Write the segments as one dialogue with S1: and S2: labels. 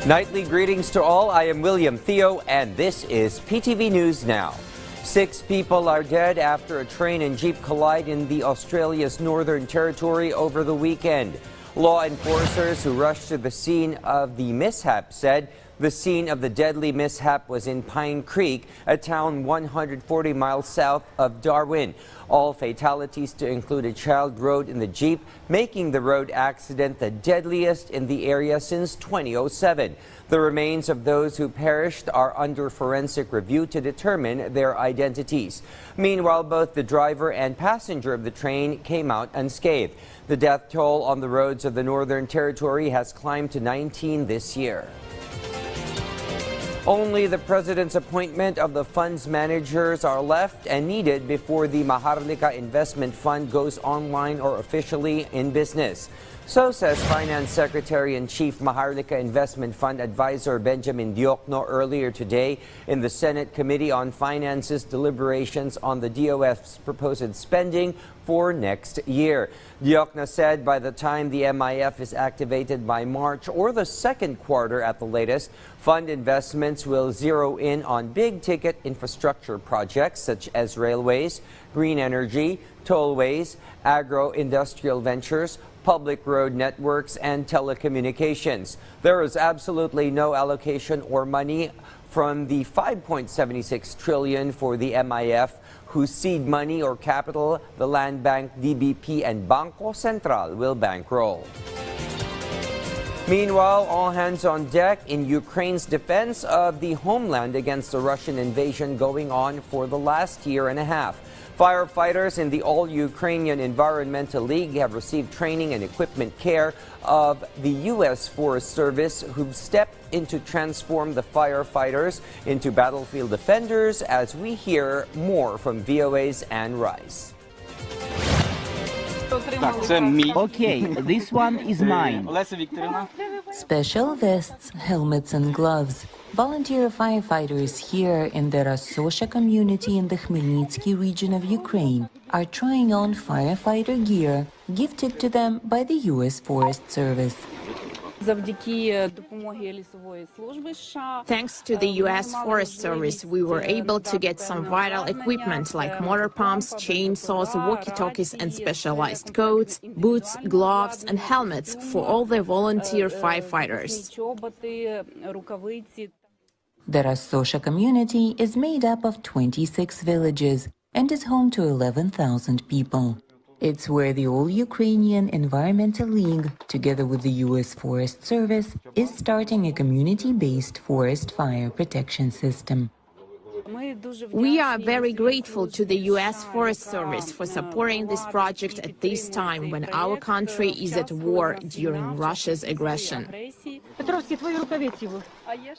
S1: Nightly greetings to all. I am William Theo, and this is PTV News Now. 6 people are dead after a train and jeep collide in the Australia's Northern Territory over the weekend. Law enforcers who rushed to the scene of the mishap said the scene of the deadly mishap was in Pine Creek, a town 140 miles south of Darwin. All fatalities to include a child rode in the jeep, making the road accident the deadliest in the area since 2007. The remains of those who perished are under forensic review to determine their identities. Meanwhile, both the driver and passenger of the train came out unscathed. The death toll on the roads of the Northern Territory has climbed to 19 this year. Only the president's appointment of the fund's managers are left and needed before the Maharlika Investment Fund goes online or officially in business. So says Finance Secretary and Chief Maharlika Investment Fund Advisor Benjamin Diokno earlier today in the Senate Committee on Finance's deliberations on the DOF's proposed spending for next year. Diokno said by the time the MIF is activated by March or the second quarter at the latest, fund investments will zero in on big-ticket infrastructure projects such as railways, green energy, tollways, agro-industrial ventures, public road networks, and telecommunications. There is absolutely no allocation or money from the 5.76 trillion for the MIF, whose seed money or capital the Land Bank, DBP, and Bangko Sentral will bankroll. Meanwhile, all hands on deck in Ukraine's defense of the homeland against the Russian invasion going on for the last year and a half. Firefighters in the All-Ukrainian Environmental League have received training and equipment care of the U.S. Forest Service, who've stepped in to transform the firefighters into battlefield defenders, as we hear more from VOA's Ann Rice.
S2: Okay, this one is mine.
S3: Special vests, helmets and gloves. Volunteer firefighters here in the Rasosha community in the Khmelnytsky region of Ukraine are trying on firefighter gear gifted to them by the U.S. Forest Service.
S4: Thanks to the U.S. Forest Service, we were able to get some vital equipment like motor pumps, chainsaws, walkie-talkies and specialized coats, boots, gloves and helmets for all the volunteer firefighters.
S3: The Rasosha community is made up of 26 villages and is home to 11,000 people. It's where the All-Ukrainian Environmental League, together with the U.S. Forest Service, is starting a community-based forest fire protection system.
S4: We are very grateful to the U.S. Forest Service for supporting this project at this time when our country is at war during Russia's aggression.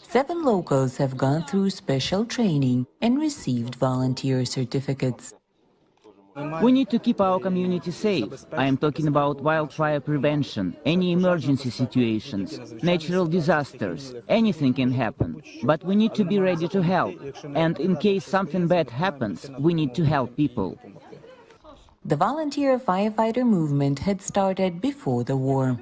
S3: 7 locals have gone through special training and received volunteer certificates.
S2: We need to keep our community safe. I am talking about wildfire prevention, any emergency situations, natural disasters. Anything can happen. But we need to be ready to help. And in case something bad happens, we need to help people.
S3: The volunteer firefighter movement had started before the war.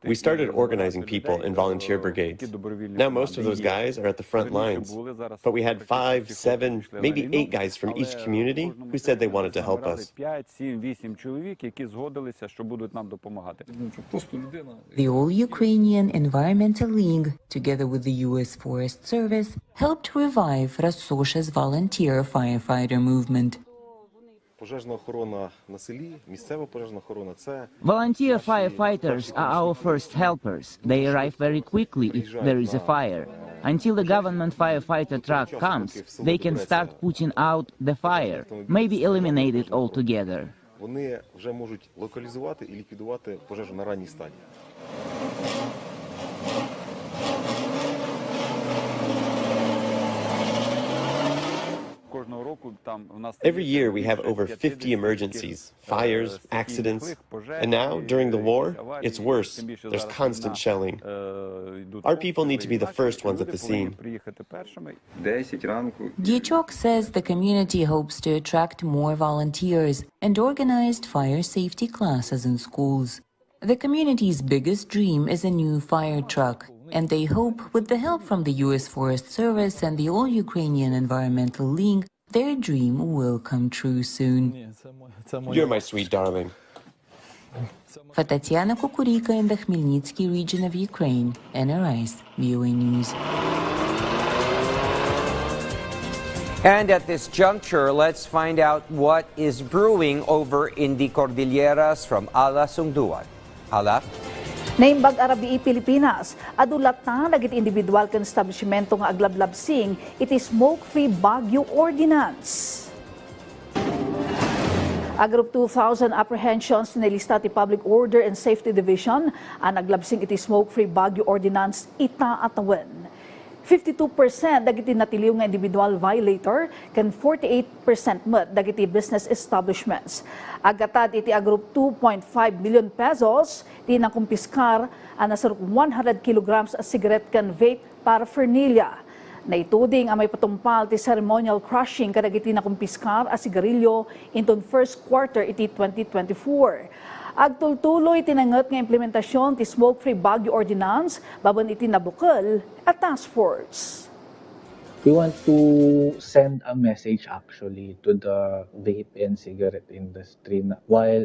S5: We started organizing people in volunteer brigades. Now most of those guys are at the front lines. But we had 5, 7, maybe 8 guys from each community who said they wanted to help us.
S3: The All-Ukrainian Environmental League, together with the U.S. Forest Service, helped revive Rasosha's volunteer firefighter movement.
S2: Volunteer firefighters are our first helpers. They arrive very quickly if there is a fire. Until the government firefighter truck comes, they can start putting out the fire, maybe eliminate it altogether.
S5: Every year we have over 50 emergencies, fires, accidents, and now, during the war, it's worse. There's constant shelling. Our people need to be the first ones at the scene.
S3: Diokno says the community hopes to attract more volunteers and organized fire safety classes in schools. The community's biggest dream is a new fire truck, and they hope with the help from the U.S. Forest Service and the All-Ukrainian Environmental League, their dream will come true soon.
S5: You're my sweet darling.
S3: For Tatiana Kukurika in the Khmelnytsky region of Ukraine, NRI's VOA News.
S1: And at this juncture, let's find out what is brewing over in the Cordilleras from Ala Sungduan. Ala?
S6: Naimbag Arabii Pilipinas, adulat na dagiti individual ken establishmento nga aglablabsing iti smoke-free Baguio Ordinance. A group 2,000 apprehensions nilista ti Public Order and Safety Division ang naglabsing iti smoke-free Baguio Ordinance ita-atawan. 52% dagiti natiliw nga individual violator ken 48% met dagiti business establishments. Agatad iti a group 2.5 million pesos di nakumpiskar ang nasaruk 100 kilograms a cigarette ken vape paraphernalia. Naituding ang may patumpal ti ceremonial crushing kadagiti nakumpiskar a sigarilyo inton first quarter iti 2024. Agtultuloy tinangat nga implementasyon ti Smoke-Free Baguio Ordinance baban iti nabukal at task force.
S7: We want to send a message actually to the vape and cigarette industry while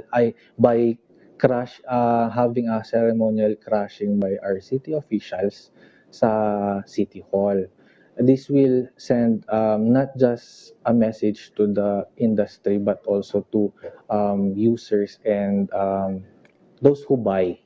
S7: having a ceremonial crushing by our city officials sa City Hall. This will send not just a message to the industry but also to users and those who buy.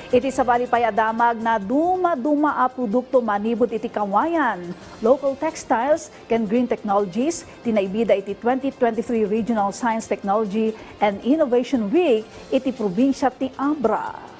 S6: Iti sabali payadamag na duma-duma a produkto manibod iti kawayan, local textiles ken green technologies tinaibida iti 2023 Regional Science Technology and Innovation Week iti probinsya ti Abra.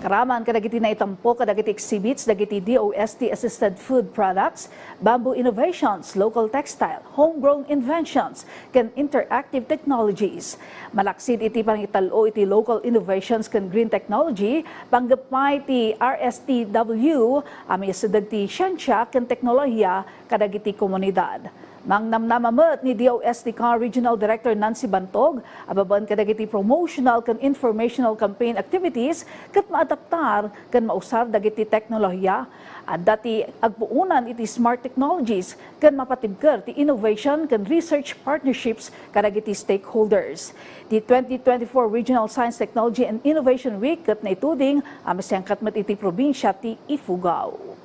S6: Karaman kadagiti na itampo kadagiti exhibits dagiti DOST assisted food products, bamboo innovations, local textile, homegrown inventions, ken interactive technologies. Malaksid iti pangitalo iti local innovations ken green technology, panggapay ti RSTW, amisadag ti siyensya ken teknolohiya kadagiti komunidad. Mangnamnamamet ni DOST Regional Director Nancy Bantog, ababan kadagiti promotional ken informational campaign activities ket maadaptar ken mausar dagiti teknolohiya at dati agpuunan iti smart technologies ken mapatibker ti innovation ken research partnerships kadagiti stakeholders. Di 2024 Regional Science Technology and Innovation Week ket naituding amisyangkat met iti probinsya ti Ifugao.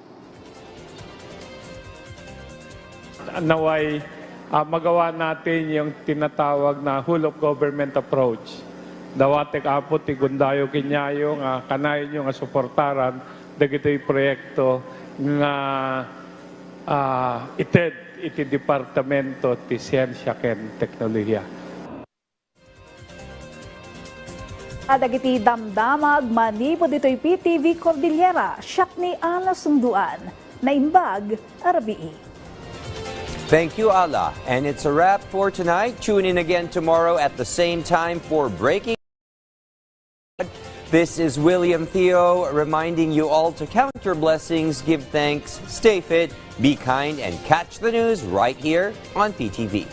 S8: Naway magawa natin yung tinatawag na whole of government approach. Dawatek apot ti gundayo kinyayo nga kanayon yung suportaran dagitoy proyekto nga ited iti departamento ti siyensya ken teknolohiya.
S6: Dagiti damdamag manipod ditoy PTV Cordillera, siak ni Ala Sungduan, naimbag Arabii.
S1: Thank you, Ala. And it's a wrap for tonight. Tune in again tomorrow at the same time for Breaking. This is William Theo reminding you all to count your blessings, give thanks, stay fit, be kind, and catch the news right here on PTV.